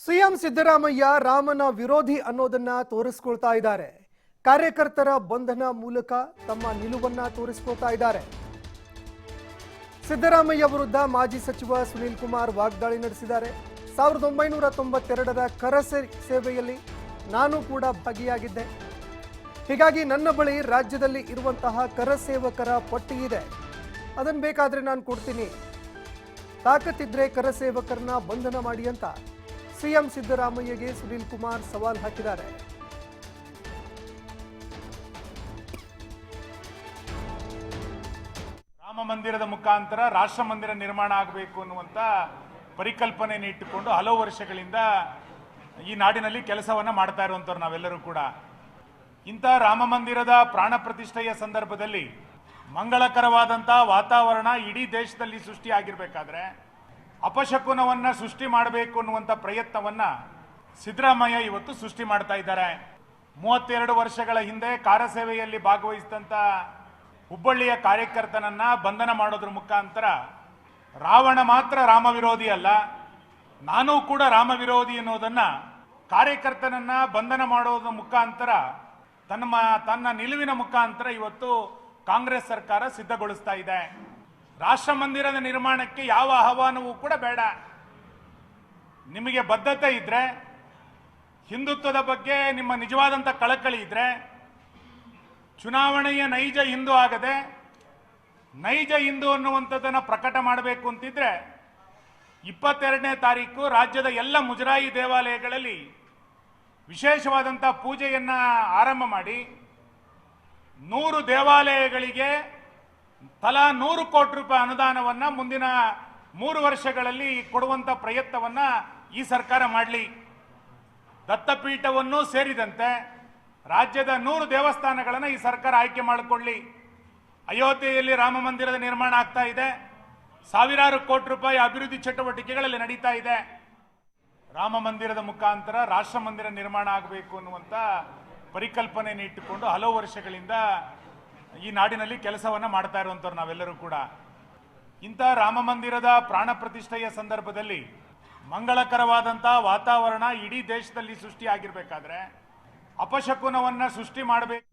CM Siddaramaiah ರಾಮನ ವಿರೋಧಿ ಅನ್ನೋದನ್ನ ತೋರಿಸ್ಕೊಳ್ತಾ ಇದ್ದಾರೆ. ಕಾರ್ಯಕರ್ತರ ಬಂಧನ ಮೂಲಕ ತಮ್ಮ ನಿಲುವನ್ನ ತೋರಿಸ್ಕೊಳ್ತಾ ಇದ್ದಾರೆ. ಸಿದ್ದರಾಮಯ್ಯ ವಿರುದ್ಧ ಮಾಜಿ ಸಚಿವ ಸುನೀಲ್ ಕುಮಾರ್ ವಾಗ್ದಾಳಿ ನಡೆಸಿದ್ದಾರೆ. 1992ರ ಕರ ಸೇವೆಯಲ್ಲಿ ನಾನು ಕೂಡ ಭಾಗಿಯಾಗಿದ್ದೆ. ಹೀಗಾಗಿ ನನ್ನ ಬಳಿ ರಾಜ್ಯದಲ್ಲಿ ಇರುವಂತಹ ಕರ ಸೇವಕರ ಪಟ್ಟಿ ಇದೆ. ಅದನ್ನು ಬೇಕಾದ್ರೆ ನಾನು ಕೊಡ್ತೀನಿ. ತಾಕತ್ತಿದ್ರೆ ಕರ ಸೇವಕರನ್ನ ಬಂಧನ ಮಾಡಿ ಅಂತ ಸಿಎಂ ಸಿದ್ದರಾಮಯ್ಯಗೆ ಸುನೀಲ್ ಕುಮಾರ್ ಸವಾಲ್ ಹಾಕಿದ್ದಾರೆ. ರಾಮ ಮಂದಿರದ ಮುಖಾಂತರ ರಾಷ್ಟ್ರ ಮಂದಿರ ನಿರ್ಮಾಣ ಆಗಬೇಕು ಅನ್ನುವಂಥ ಪರಿಕಲ್ಪನೆಯನ್ನು ಇಟ್ಟುಕೊಂಡು ಹಲವು ವರ್ಷಗಳಿಂದ ಈ ನಾಡಿನಲ್ಲಿ ಕೆಲಸವನ್ನ ಮಾಡ್ತಾ ಇರುವಂಥವ್ರು ನಾವೆಲ್ಲರೂ ಕೂಡ. ಇಂಥ ರಾಮ ಮಂದಿರದ ಪ್ರಾಣ ಪ್ರತಿಷ್ಠೆಯ ಸಂದರ್ಭದಲ್ಲಿ ಮಂಗಳಕರವಾದಂಥ ವಾತಾವರಣ ಇಡೀ ದೇಶದಲ್ಲಿ ಸೃಷ್ಟಿಯಾಗಿರ್ಬೇಕಾದ್ರೆ ಅಪಶಕುನವನ್ನ ಸೃಷ್ಟಿ ಮಾಡಬೇಕು ಅನ್ನುವಂಥ ಪ್ರಯತ್ನವನ್ನ ಸಿದ್ದರಾಮಯ್ಯ ಇವತ್ತು ಸೃಷ್ಟಿ ಮಾಡ್ತಾ ಇದ್ದಾರೆ. 32 ವರ್ಷಗಳ ಹಿಂದೆ ಕಾರ್ಯಸೇವೆಯಲ್ಲಿ ಭಾಗವಹಿಸಿದಂಥ ಹುಬ್ಬಳ್ಳಿಯ ಕಾರ್ಯಕರ್ತನನ್ನ ಬಂಧನ ಮಾಡೋದ್ರ ಮುಖಾಂತರ ರಾವಣ ಮಾತ್ರ ರಾಮ ವಿರೋಧಿ ಅಲ್ಲ, ನಾನೂ ಕೂಡ ರಾಮ ವಿರೋಧಿ ಅನ್ನೋದನ್ನ ಕಾರ್ಯಕರ್ತನನ್ನ ಬಂಧನ ಮಾಡೋದ್ರ ಮುಖಾಂತರ ತನ್ನ ನಿಲುವಿನ ಮುಖಾಂತರ ಇವತ್ತು ಕಾಂಗ್ರೆಸ್ ಸರ್ಕಾರ ಸಿದ್ಧಗೊಳಿಸ್ತಾ ಇದೆ. ರಾಷ್ಟ್ರ ಮಂದಿರದ ನಿರ್ಮಾಣಕ್ಕೆ ಯಾವ ಆಹ್ವಾನವೂ ಕೂಡ ಬೇಡ. ನಿಮಗೆ ಬದ್ಧತೆ ಇದ್ರೆ, ಹಿಂದುತ್ವದ ಬಗ್ಗೆ ನಿಮ್ಮ ನಿಜವಾದಂಥ ಕಳಕಳಿ ಇದ್ರೆ, ಚುನಾವಣೆಯ ನೈಜ ಹಿಂದೂ ಆಗದೆ ನೈಜ ಹಿಂದೂ ಅನ್ನುವಂಥದ್ದನ್ನು ಪ್ರಕಟ ಮಾಡಬೇಕು ಅಂತಿದ್ರೆ 22ನೇ ತಾರೀಕು ರಾಜ್ಯದ ಎಲ್ಲ ಮುಜರಾಯಿ ದೇವಾಲಯಗಳಲ್ಲಿ ವಿಶೇಷವಾದಂಥ ಪೂಜೆಯನ್ನ ಆರಂಭ ಮಾಡಿ 100 ದೇವಾಲಯಗಳಿಗೆ ತಲಾ 100 ಕೋಟಿ ರೂಪಾಯಿ ಅನುದಾನವನ್ನ ಮುಂದಿನ 3 ವರ್ಷಗಳಲ್ಲಿ ಕೊಡುವಂತ ಪ್ರಯತ್ನವನ್ನ ಈ ಸರ್ಕಾರ ಮಾಡಲಿ. ದತ್ತಪೀಠವನ್ನು ಸೇರಿದಂತೆ ರಾಜ್ಯದ 100 ದೇವಸ್ಥಾನಗಳನ್ನು ಈ ಸರ್ಕಾರ ಆಯ್ಕೆ ಮಾಡಿಕೊಳ್ಳಿ. ಅಯೋಧ್ಯೆಯಲ್ಲಿ ರಾಮ ಮಂದಿರದ ನಿರ್ಮಾಣ ಆಗ್ತಾ ಇದೆ. ಸಾವಿರಾರು ಕೋಟಿ ರೂಪಾಯಿ ಅಭಿವೃದ್ಧಿ ಚಟುವಟಿಕೆಗಳಲ್ಲಿ ನಡೀತಾ ಇದೆ. ರಾಮ ಮಂದಿರದ ಮುಖಾಂತರ ರಾಷ್ಟ್ರ ಮಂದಿರ ನಿರ್ಮಾಣ ಆಗಬೇಕು ಅನ್ನುವಂಥ ಪರಿಕಲ್ಪನೆಯನ್ನು ಇಟ್ಟುಕೊಂಡು ಹಲವು ವರ್ಷಗಳಿಂದ ಈ ನಾಡಿನಲ್ಲಿ ಕೆಲಸವನ್ನ ಮಾಡ್ತಾ ಇರುವಂಥವ್ರು ನಾವೆಲ್ಲರೂ ಕೂಡ. ಇಂಥ ರಾಮ ಮಂದಿರದ ಪ್ರಾಣ ಪ್ರತಿಷ್ಠೆಯ ಸಂದರ್ಭದಲ್ಲಿ ಮಂಗಳಕರವಾದಂಥ ವಾತಾವರಣ ಇಡೀ ದೇಶದಲ್ಲಿ ಸೃಷ್ಟಿಯಾಗಿರ್ಬೇಕಾದ್ರೆ ಅಪಶಕುನವನ್ನ ಸೃಷ್ಟಿ ಮಾಡಬೇಕು.